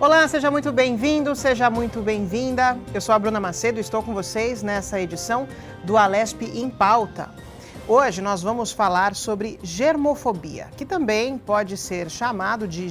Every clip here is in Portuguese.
Olá, seja muito bem-vindo, seja muito bem-vinda. Eu sou a Bruna Macedo e estou com vocês nessa edição do Alesp em Pauta. Hoje nós vamos falar sobre germofobia, que também pode ser chamado de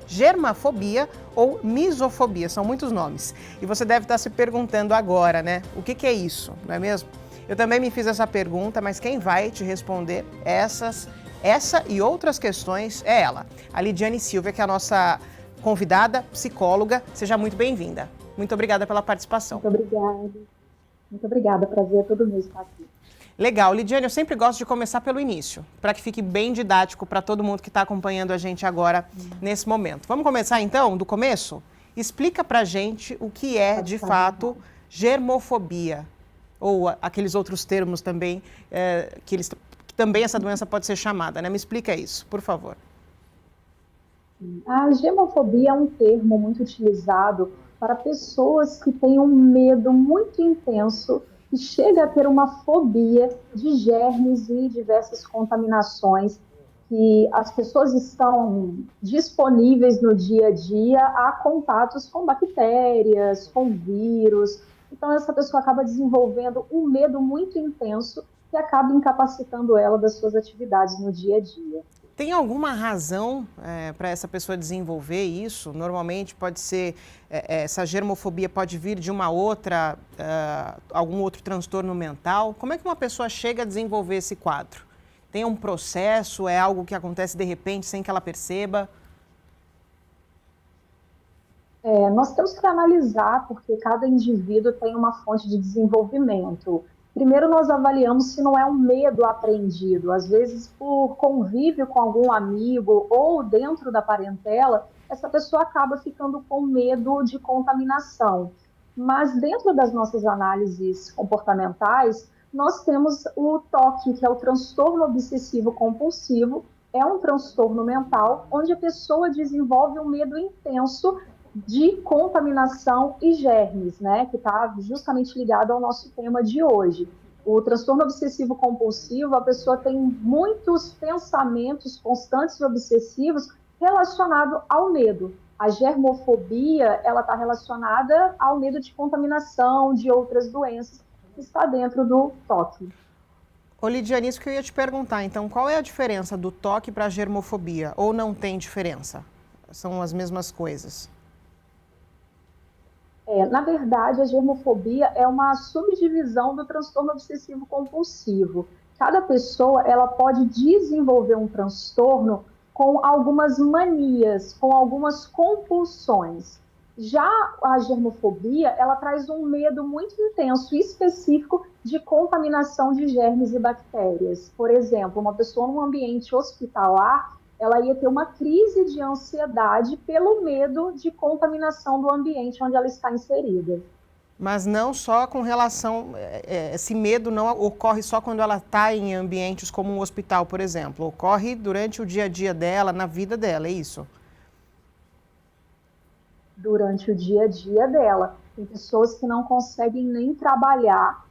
germafobia ou misofobia, são muitos nomes. E você deve estar se perguntando agora, né? O que é isso, não é mesmo? Eu também me fiz essa pergunta, mas quem vai te responder essa e outras questões é ela, a Lidiane Silva, que é a nossa convidada, psicóloga. Seja muito bem-vinda. Muito obrigada pela participação. Muito obrigada. Muito obrigada, prazer é todo meu estar aqui. Legal. Lidiane, eu sempre gosto de começar pelo início, para que fique bem didático para todo mundo que está acompanhando a gente agora nesse momento. Vamos começar então do começo? Explica para a gente o que é, de fato, germofobia, ou aqueles outros termos também, que também essa doença pode ser chamada, né? Me explica isso, por favor. A germofobia é um termo muito utilizado para pessoas que têm um medo muito intenso e chega a ter uma fobia de germes e diversas contaminações que as pessoas estão disponíveis no dia a dia a contatos com bactérias, com vírus. Então, essa pessoa acaba desenvolvendo um medo muito intenso que acaba incapacitando ela das suas atividades no dia a dia. Tem alguma razão para essa pessoa desenvolver isso? Normalmente pode ser, essa germofobia pode vir de uma outra, algum outro transtorno mental. Como é que uma pessoa chega a desenvolver esse quadro? Tem um processo, é algo que acontece de repente sem que ela perceba? Nós temos que analisar, porque cada indivíduo tem uma fonte de desenvolvimento. Primeiro, nós avaliamos se não é um medo aprendido. Às vezes, por convívio com algum amigo ou dentro da parentela, essa pessoa acaba ficando com medo de contaminação. Mas dentro das nossas análises comportamentais, nós temos o TOC, que é o transtorno obsessivo compulsivo. É um transtorno mental onde a pessoa desenvolve um medo intenso de contaminação e germes, né, que está justamente ligado ao nosso tema de hoje. O transtorno obsessivo compulsivo, a pessoa tem muitos pensamentos constantes e obsessivos relacionados ao medo. A germofobia, ela está relacionada ao medo de contaminação, de outras doenças, que está dentro do TOC. Ô Lidiane, isso que eu ia te perguntar, então, qual é a diferença do TOC para a germofobia? Ou não tem diferença? São as mesmas coisas? Na verdade, a germofobia é uma subdivisão do transtorno obsessivo compulsivo. Cada pessoa ela pode desenvolver um transtorno com algumas manias, com algumas compulsões. Já a germofobia, ela traz um medo muito intenso e específico de contaminação de germes e bactérias. Por exemplo, uma pessoa num ambiente hospitalar, ela ia ter uma crise de ansiedade pelo medo de contaminação do ambiente onde ela está inserida. Mas não só com relação, esse medo não ocorre só quando ela está em ambientes como um hospital, por exemplo. Ocorre durante o dia a dia dela, na vida dela, é isso? Durante o dia a dia dela. Tem pessoas que não conseguem nem trabalhar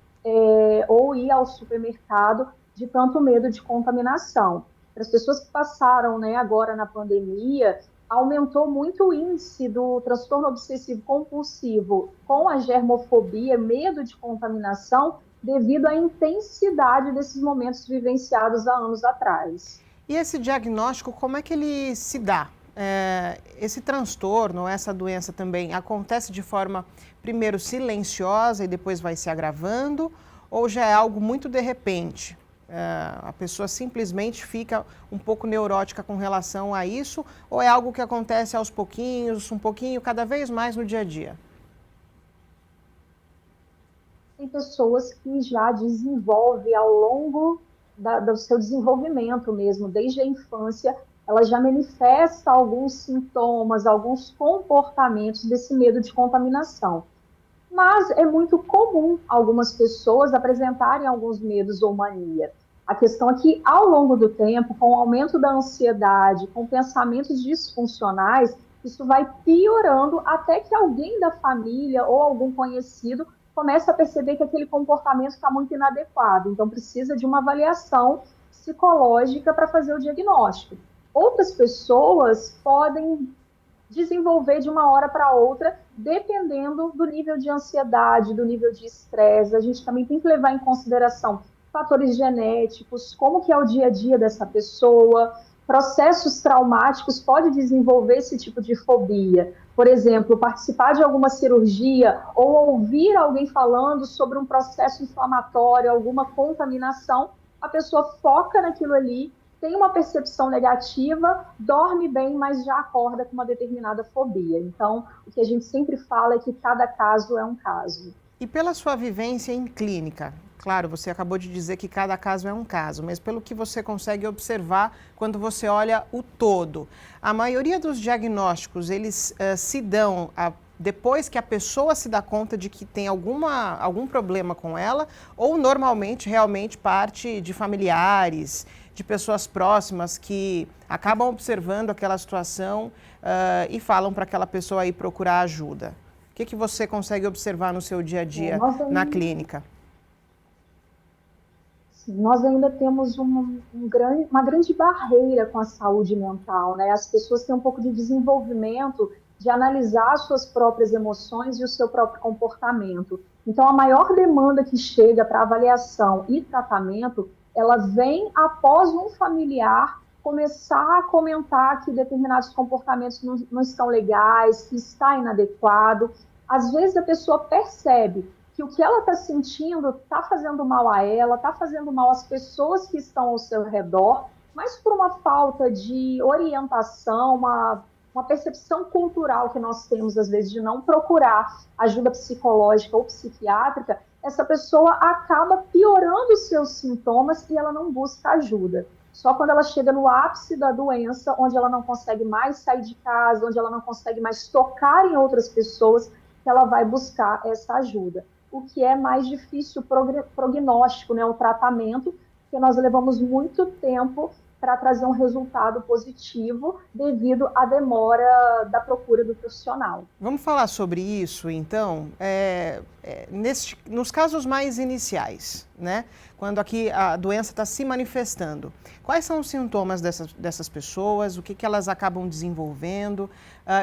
ou ir ao supermercado de tanto medo de contaminação. Para as pessoas que passaram, né, agora na pandemia, aumentou muito o índice do transtorno obsessivo compulsivo com a germofobia, medo de contaminação, devido à intensidade desses momentos vivenciados há anos atrás. E esse diagnóstico, como é que ele se dá? Esse transtorno, essa doença também acontece de forma, primeiro, silenciosa e depois vai se agravando? Ou já é algo muito de repente? A pessoa simplesmente fica um pouco neurótica com relação a isso? Ou é algo que acontece aos pouquinhos, um pouquinho, cada vez mais no dia a dia? Tem pessoas que já desenvolvem ao longo do seu desenvolvimento mesmo, desde a infância, ela já manifesta alguns sintomas, alguns comportamentos desse medo de contaminação. Mas é muito comum algumas pessoas apresentarem alguns medos ou mania. A questão é que, ao longo do tempo, com o aumento da ansiedade, com pensamentos disfuncionais, isso vai piorando até que alguém da família ou algum conhecido comece a perceber que aquele comportamento está muito inadequado. Então, precisa de uma avaliação psicológica para fazer o diagnóstico. Outras pessoas podem desenvolver de uma hora para outra, dependendo do nível de ansiedade, do nível de estresse. A gente também tem que levar em consideração fatores genéticos, como que é o dia a dia dessa pessoa, processos traumáticos pode desenvolver esse tipo de fobia. Por exemplo, participar de alguma cirurgia ou ouvir alguém falando sobre um processo inflamatório, alguma contaminação, a pessoa foca naquilo ali, tem uma percepção negativa, dorme bem, mas já acorda com uma determinada fobia. Então, o que a gente sempre fala é que cada caso é um caso. E pela sua vivência em clínica, claro, você acabou de dizer que cada caso é um caso, mas pelo que você consegue observar quando você olha o todo, a maioria dos diagnósticos, eles se dão depois que a pessoa se dá conta de que tem algum problema com ela, ou normalmente realmente parte de familiares, de pessoas próximas que acabam observando aquela situação e falam para aquela pessoa ir procurar ajuda? O que você consegue observar no seu dia a dia na clínica? Nós ainda temos uma grande barreira com a saúde mental, né? As pessoas têm um pouco de desenvolvimento de analisar as suas próprias emoções e o seu próprio comportamento. Então, a maior demanda que chega para avaliação e tratamento, ela vem após um familiar começar a comentar que determinados comportamentos não estão legais, que está inadequado. Às vezes a pessoa percebe que o que ela está sentindo está fazendo mal a ela, está fazendo mal às pessoas que estão ao seu redor, mas por uma falta de orientação, uma percepção cultural que nós temos, às vezes, de não procurar ajuda psicológica ou psiquiátrica, essa pessoa acaba piorando os seus sintomas e ela não busca ajuda. Só quando ela chega no ápice da doença, onde ela não consegue mais sair de casa, onde ela não consegue mais tocar em outras pessoas, que ela vai buscar essa ajuda. O que é mais difícil, o prognóstico, né, o tratamento, porque nós levamos muito tempo para trazer um resultado positivo devido à demora da procura do profissional. Vamos falar sobre isso, então, nos casos mais iniciais, né? Quando aqui a doença está se manifestando. Quais são os sintomas dessas pessoas? O que elas acabam desenvolvendo?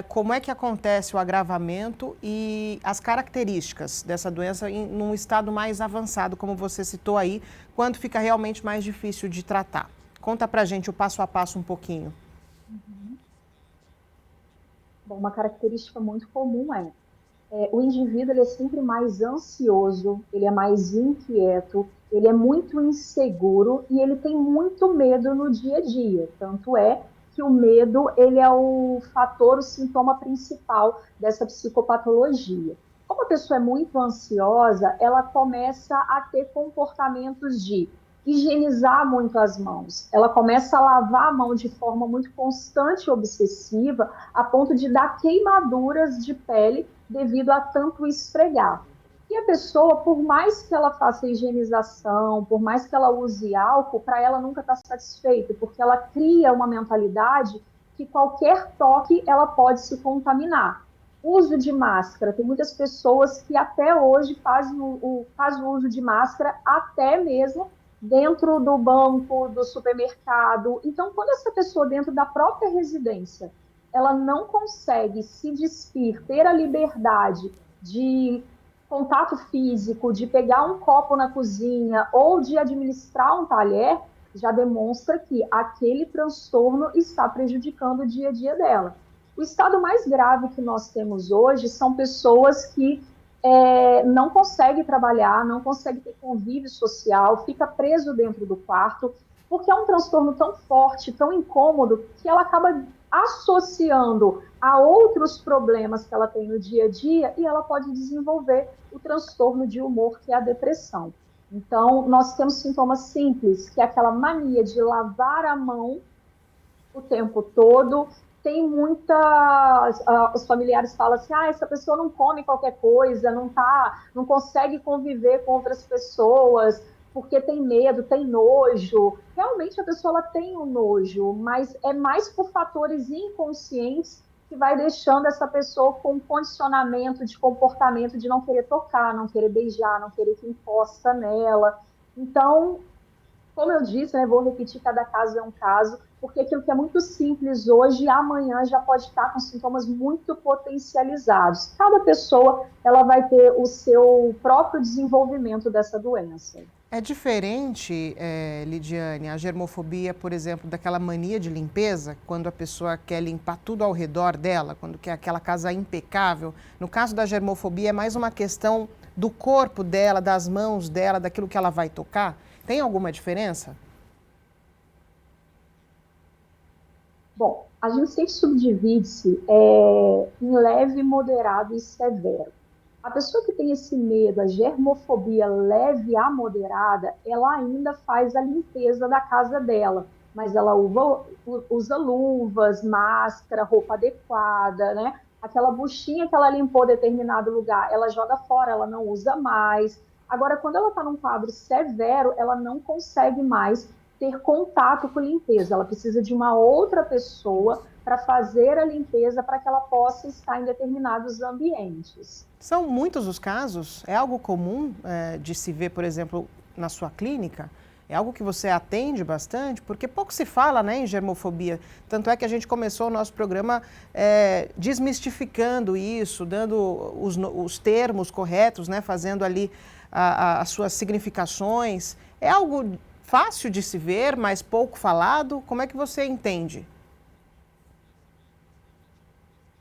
Como é que acontece o agravamento e as características dessa doença num estado mais avançado, como você citou aí, quando fica realmente mais difícil de tratar? Conta pra gente o passo a passo um pouquinho. Bom, uma característica muito comum o indivíduo ele é sempre mais ansioso, ele é mais inquieto, ele é muito inseguro e ele tem muito medo no dia a dia. Tanto é que o medo ele é o fator, o sintoma principal dessa psicopatologia. Como a pessoa é muito ansiosa, ela começa a ter comportamentos de higienizar muito as mãos. Ela começa a lavar a mão de forma muito constante e obsessiva, a ponto de dar queimaduras de pele devido a tanto esfregar. E a pessoa, por mais que ela faça higienização, por mais que ela use álcool, para ela nunca está satisfeita, porque ela cria uma mentalidade que qualquer toque ela pode se contaminar. Uso de máscara. Tem muitas pessoas que até hoje fazem o uso de máscara até mesmo dentro do banco, do supermercado. Então, quando essa pessoa dentro da própria residência, ela não consegue se despir, ter a liberdade de contato físico, de pegar um copo na cozinha ou de administrar um talher, já demonstra que aquele transtorno está prejudicando o dia a dia dela. O estado mais grave que nós temos hoje são pessoas que não consegue trabalhar, não consegue ter convívio social, fica preso dentro do quarto, porque é um transtorno tão forte, tão incômodo, que ela acaba associando a outros problemas que ela tem no dia a dia e ela pode desenvolver o transtorno de humor, que é a depressão. Então, nós temos sintomas simples, que é aquela mania de lavar a mão o tempo todo. Tem os familiares falam assim, essa pessoa não come qualquer coisa, não consegue conviver com outras pessoas, porque tem medo, tem nojo. Realmente a pessoa ela tem um nojo, mas é mais por fatores inconscientes que vai deixando essa pessoa com um condicionamento de comportamento de não querer tocar, não querer beijar, não querer que encosta nela. Então, Como eu disse, né, vou repetir, cada caso é um caso, porque aquilo que é muito simples hoje, amanhã já pode estar com sintomas muito potencializados. Cada pessoa ela vai ter o seu próprio desenvolvimento dessa doença. É diferente, Lidiane, a germofobia, por exemplo, daquela mania de limpeza, quando a pessoa quer limpar tudo ao redor dela, quando quer aquela casa impecável. No caso da germofobia, é mais uma questão do corpo dela, das mãos dela, daquilo que ela vai tocar. Tem alguma diferença? Bom, a gente sempre subdivide-se em leve, moderado e severo. A pessoa que tem esse medo, a germofobia leve a moderada, ela ainda faz a limpeza da casa dela, mas ela usa luvas, máscara, roupa adequada, né? Aquela buchinha que ela limpou determinado lugar, ela joga fora, ela não usa mais. Agora, quando ela está num quadro severo, ela não consegue mais ter contato com limpeza, ela precisa de uma outra pessoa para fazer a limpeza para que ela possa estar em determinados ambientes. São muitos os casos? É algo comum de se ver, por exemplo, na sua clínica? É algo que você atende bastante? Porque pouco se fala, né, em germofobia. Tanto é que a gente começou o nosso programa desmistificando isso, dando os termos corretos, né, fazendo ali as suas significações. É algo fácil de se ver, mas pouco falado? Como é que você entende?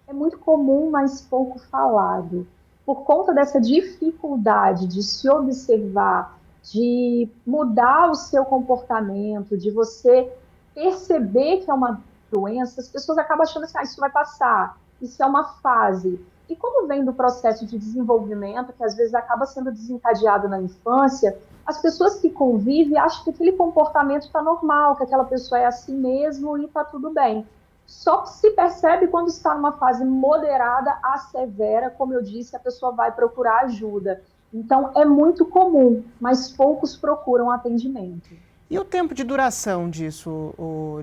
É muito comum, mas pouco falado. Por conta dessa dificuldade de se observar, de mudar o seu comportamento, de você perceber que é uma doença, as pessoas acabam achando assim, isso vai passar, isso é uma fase. E como vem do processo de desenvolvimento, que às vezes acaba sendo desencadeado na infância, as pessoas que convivem acham que aquele comportamento está normal, que aquela pessoa é assim mesmo e está tudo bem. Só se percebe quando está numa fase moderada a severa, como eu disse, a pessoa vai procurar ajuda. Então, é muito comum, mas poucos procuram atendimento. E o tempo de duração disso,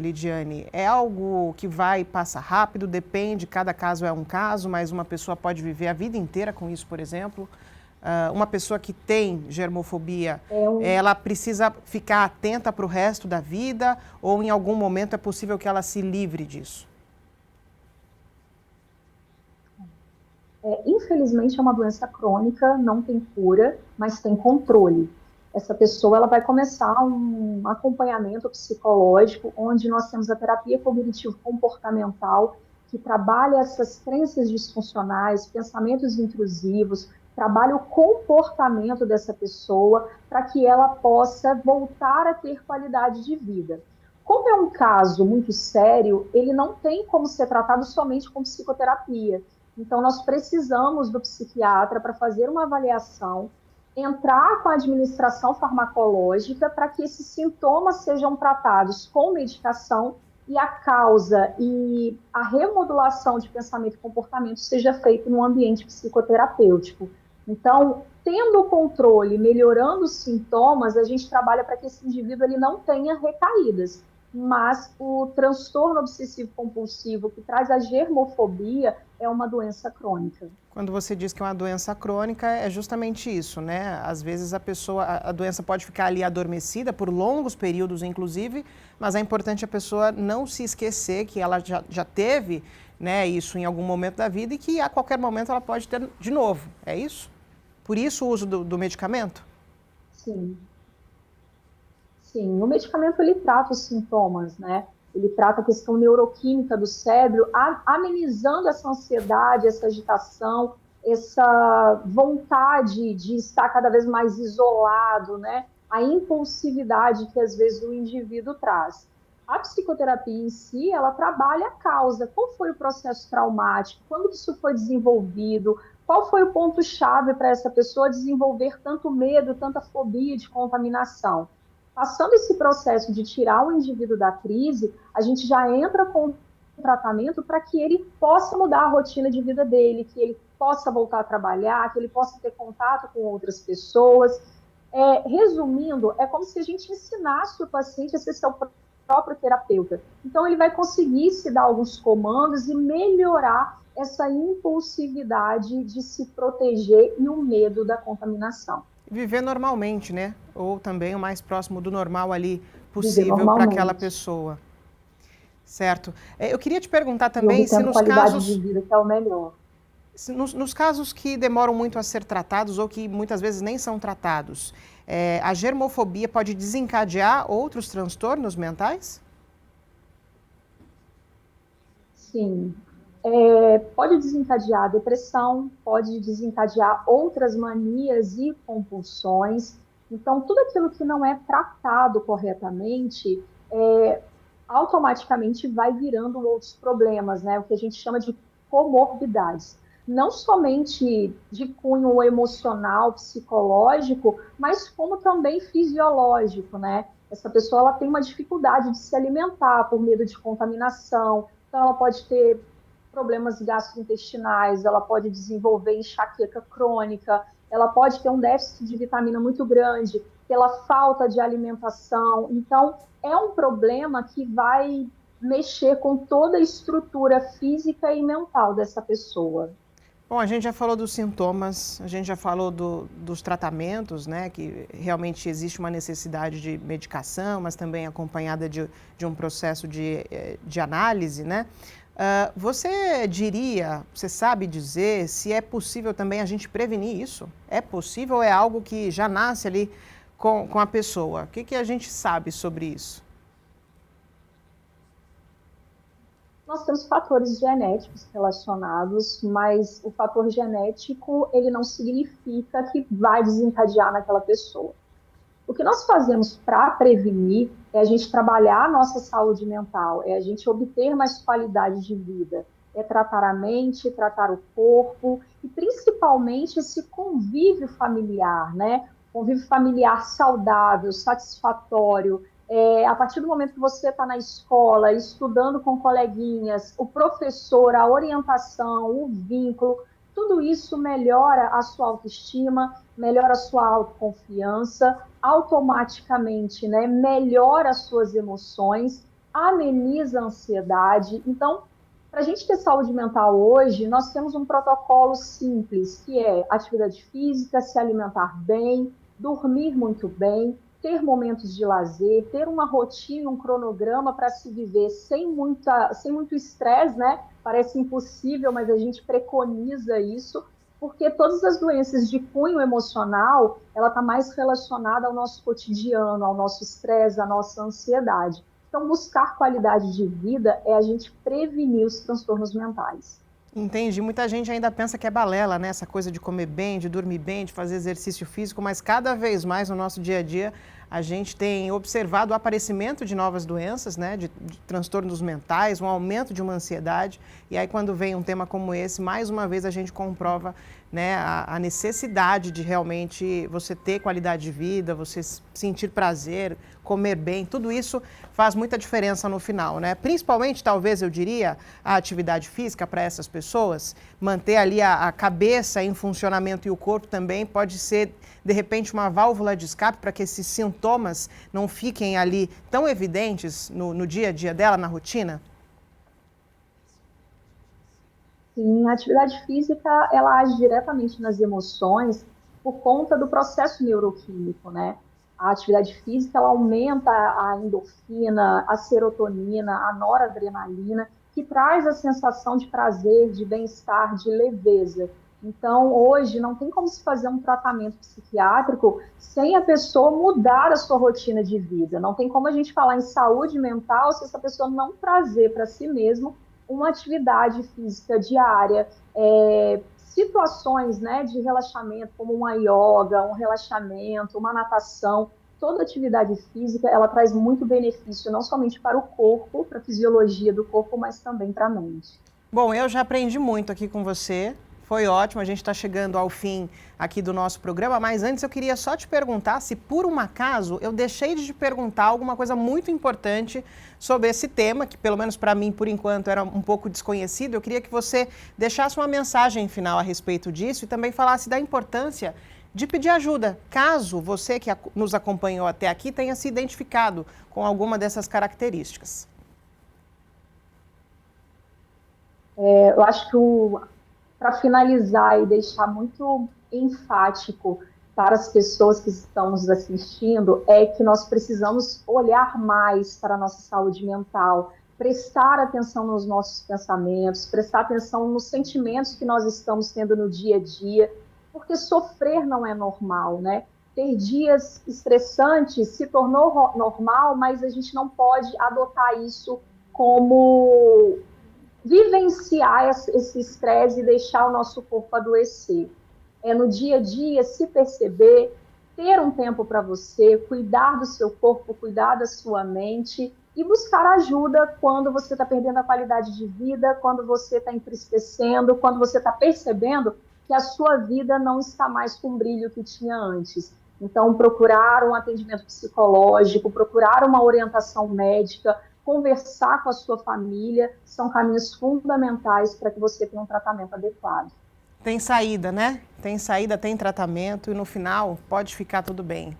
Lidiane? É algo que vai e passa rápido, depende, cada caso é um caso, mas uma pessoa pode viver a vida inteira com isso, por exemplo. Uma pessoa que tem germofobia, ela precisa ficar atenta para o resto da vida ou em algum momento é possível que ela se livre disso? Infelizmente, é uma doença crônica, não tem cura, mas tem controle. Essa pessoa ela vai começar um acompanhamento psicológico, onde nós temos a terapia cognitivo-comportamental, que trabalha essas crenças disfuncionais, pensamentos intrusivos, trabalha o comportamento dessa pessoa para que ela possa voltar a ter qualidade de vida. Como é um caso muito sério, ele não tem como ser tratado somente com psicoterapia. Então, nós precisamos do psiquiatra para fazer uma avaliação, entrar com a administração farmacológica para que esses sintomas sejam tratados com medicação e a causa e a remodulação de pensamento e comportamento seja feita no ambiente psicoterapêutico. Então, tendo o controle, melhorando os sintomas, a gente trabalha para que esse indivíduo ele não tenha recaídas. Mas o transtorno obsessivo-compulsivo que traz a germofobia é uma doença crônica. Quando você diz que é uma doença crônica, é justamente isso, né? Às vezes a doença pode ficar ali adormecida por longos períodos, inclusive, mas é importante a pessoa não se esquecer que ela já teve, né, isso em algum momento da vida e que a qualquer momento ela pode ter de novo, é isso? Por isso o uso do medicamento? Sim. Sim, o medicamento ele trata os sintomas, né? Ele trata a questão neuroquímica do cérebro, amenizando essa ansiedade, essa agitação, essa vontade de estar cada vez mais isolado, né? A impulsividade que às vezes o indivíduo traz. A psicoterapia em si, ela trabalha a causa. Qual foi o processo traumático? Quando isso foi desenvolvido? Qual foi o ponto-chave para essa pessoa desenvolver tanto medo, tanta fobia de contaminação? Passando esse processo de tirar o indivíduo da crise, a gente já entra com um tratamento para que ele possa mudar a rotina de vida dele, que ele possa voltar a trabalhar, que ele possa ter contato com outras pessoas. Resumindo, é como se a gente ensinasse o paciente a ser seu próprio terapeuta. Então, ele vai conseguir se dar alguns comandos e melhorar essa impulsividade de se proteger e o medo da contaminação. viver normalmente, né? Ou também o mais próximo do normal ali Viver possível para aquela normalmente pessoa. Certo. Eu queria te perguntar e também se obtendo nos qualidade de casos, vida, que é o melhor. nos casos que demoram muito a ser tratados ou que muitas vezes nem são tratados, a germofobia pode desencadear outros transtornos mentais? Sim. Pode desencadear a depressão, pode desencadear outras manias e compulsões. Então, tudo aquilo que não é tratado corretamente, automaticamente vai virando outros problemas, né? O que a gente chama de comorbidades. Não somente de cunho emocional, psicológico, mas como também fisiológico, né? Essa pessoa ela tem uma dificuldade de se alimentar por medo de contaminação, então ela pode ter problemas gastrointestinais, ela pode desenvolver enxaqueca crônica, ela pode ter um déficit de vitamina muito grande pela falta de alimentação. Então, é um problema que vai mexer com toda a estrutura física e mental dessa pessoa. Bom, a gente já falou dos sintomas, a gente já falou dos tratamentos, né? Que realmente existe uma necessidade de medicação, mas também acompanhada de um processo de análise, né? Você diria, você sabe dizer se é possível também a gente prevenir isso? É possível ou é algo que já nasce ali com a pessoa? O que a gente sabe sobre isso? Nós temos fatores genéticos relacionados, mas o fator genético, ele não significa que vai desencadear naquela pessoa. O que nós fazemos para prevenir é a gente trabalhar a nossa saúde mental, é a gente obter mais qualidade de vida, é tratar a mente, tratar o corpo e principalmente esse convívio familiar, né? Convívio familiar saudável, satisfatório. A partir do momento que você está na escola, estudando com coleguinhas, o professor, a orientação, o vínculo, tudo isso melhora a sua autoestima, melhora a sua autoconfiança, automaticamente, né, melhora as suas emoções, ameniza a ansiedade. Então, para a gente ter saúde mental hoje, nós temos um protocolo simples, que é atividade física, se alimentar bem, dormir muito bem, ter momentos de lazer, ter uma rotina, um cronograma para se viver sem muito estresse, né? Parece impossível, mas a gente preconiza isso, porque todas as doenças de cunho emocional, ela está mais relacionada ao nosso cotidiano, ao nosso estresse, à nossa ansiedade. Então, buscar qualidade de vida é a gente prevenir os transtornos mentais. Entendi. Muita gente ainda pensa que é balela, né? Essa coisa de comer bem, de dormir bem, de fazer exercício físico, mas cada vez mais no nosso dia a dia a gente tem observado o aparecimento de novas doenças, né? De transtornos mentais, um aumento de uma ansiedade. E aí, quando vem um tema como esse, mais uma vez a gente comprova, né, a necessidade de realmente você ter qualidade de vida, você sentir prazer, comer bem, tudo isso faz muita diferença no final, né? Principalmente, talvez eu diria, a atividade física para essas pessoas, manter ali a cabeça em funcionamento e o corpo também pode ser, de repente, uma válvula de escape para que esses sintomas não fiquem ali tão evidentes no dia a dia dela, na rotina. Sim, a atividade física, ela age diretamente nas emoções por conta do processo neuroquímico, né? A atividade física, ela aumenta a endorfina, a serotonina, a noradrenalina, que traz a sensação de prazer, de bem-estar, de leveza. Então, hoje, não tem como se fazer um tratamento psiquiátrico sem a pessoa mudar a sua rotina de vida. Não tem como a gente falar em saúde mental se essa pessoa não trazer para si mesmo uma atividade física diária, situações, né, de relaxamento, como uma yoga, um relaxamento, uma natação. Toda atividade física, ela traz muito benefício, não somente para o corpo, para a fisiologia do corpo, mas também para a mente. Bom, eu já aprendi muito aqui com você. Foi ótimo, a gente está chegando ao fim aqui do nosso programa, mas antes eu queria só te perguntar se por um acaso eu deixei de te perguntar alguma coisa muito importante sobre esse tema, que pelo menos para mim, por enquanto, era um pouco desconhecido. Eu queria que você deixasse uma mensagem final a respeito disso e também falasse da importância de pedir ajuda, caso você que nos acompanhou até aqui tenha se identificado com alguma dessas características. Eu acho que para finalizar e deixar muito enfático, para as pessoas que estão nos assistindo é que nós precisamos olhar mais para a nossa saúde mental, prestar atenção nos nossos pensamentos, prestar atenção nos sentimentos que nós estamos tendo no dia a dia, porque sofrer não é normal, né? Ter dias estressantes se tornou normal, mas a gente não pode adotar isso como vivenciar esse estresse e deixar o nosso corpo adoecer. É no dia a dia se perceber, ter um tempo para você, cuidar do seu corpo, cuidar da sua mente e buscar ajuda quando você está perdendo a qualidade de vida, quando você está entristecendo, quando você está percebendo que a sua vida não está mais com o brilho que tinha antes. Então, procurar um atendimento psicológico, procurar uma orientação médica, conversar com a sua família, são caminhos fundamentais para que você tenha um tratamento adequado. Tem saída, né? Tem saída, tem tratamento e no final pode ficar tudo bem.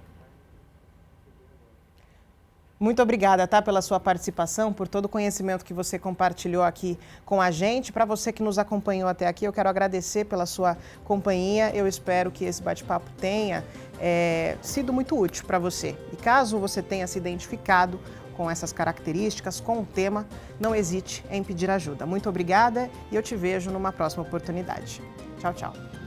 Muito obrigada, tá, pela sua participação, por todo o conhecimento que você compartilhou aqui com a gente. Para você que nos acompanhou até aqui, eu quero agradecer pela sua companhia. Eu espero que esse bate-papo tenha sido muito útil para você. E caso você tenha se identificado com essas características, com o tema, não hesite em pedir ajuda. Muito obrigada e eu te vejo numa próxima oportunidade. Tchau, tchau.